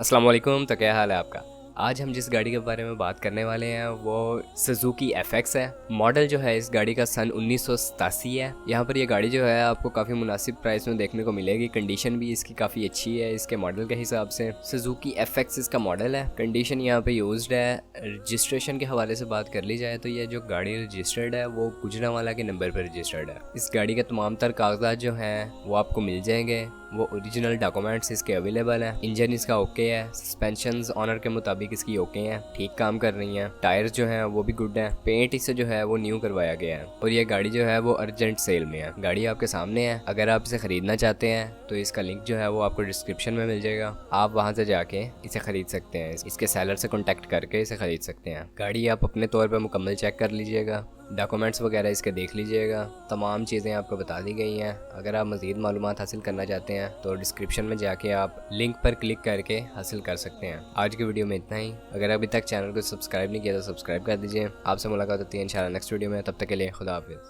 अस्सलाम वालेकुम। तो क्या हाल है आपका। आज हम जिस गाड़ी के बारे में बात करने वाले हैं वो सुजुकी FX है। मॉडल जो है इस गाड़ी का सन 1987 है। यहाँ पर ये गाड़ी जो है आपको काफ़ी मुनासिब प्राइस में देखने को मिलेगी। कंडीशन भी इसकी काफ़ी अच्छी है इसके मॉडल के हिसाब से। सुजुकी FX इसका मॉडल है। कंडीशन यहाँ पे यूज्ड है। रजिस्ट्रेशन के हवाले से बात कर ली जाए तो ये जो गाड़ी रजिस्टर्ड है वो गुजरांवाला के नंबर पर रजिस्टर्ड है। इस गाड़ी के तमाम तर कागजात जो हैं वो आपको मिल जाएंगे। वो ओरिजिनल डॉक्यूमेंट्स इसके अवेलेबल हैं। इंजन इसका ओके है। सस्पेंशन ऑनर के मुताबिक इसकी ओके हैं, ठीक काम कर रही हैं। टायर्स जो हैं वो भी गुड हैं। पेंट इससे जो है वो न्यू करवाया गया है और ये गाड़ी जो है वो अर्जेंट सेल में है। गाड़ी आपके सामने है। अगर आप इसे खरीदना चाहते हैं तो इसका लिंक जो है वो आपको डिस्क्रिप्शन में मिल जाएगा। आप वहां से जाके इसे खरीद सकते हैं। इसके सेलर से कॉन्टेक्ट करके इसे खरीद सकते हैं। गाड़ी आप अपने तौर पर मुकम्मल चेक कर लीजिएगा। डॉक्यूमेंट्स वगैरह इसके देख लीजिएगा। तमाम चीज़ें आपको बता दी गई हैं। अगर आप मज़ीद मालूमात हासिल करना चाहते हैं तो डिस्क्रिप्शन में जाके आप लिंक पर क्लिक करके हासिल कर सकते हैं। आज की वीडियो में इतना ही। अगर अभी तक चैनल को सब्सक्राइब नहीं किया तो सब्सक्राइब कर दीजिए। आपसे मुलाकात होती है इंशाल्लाह नेक्स्ट वीडियो में। तब तक के लिए खुदा हाफिज़।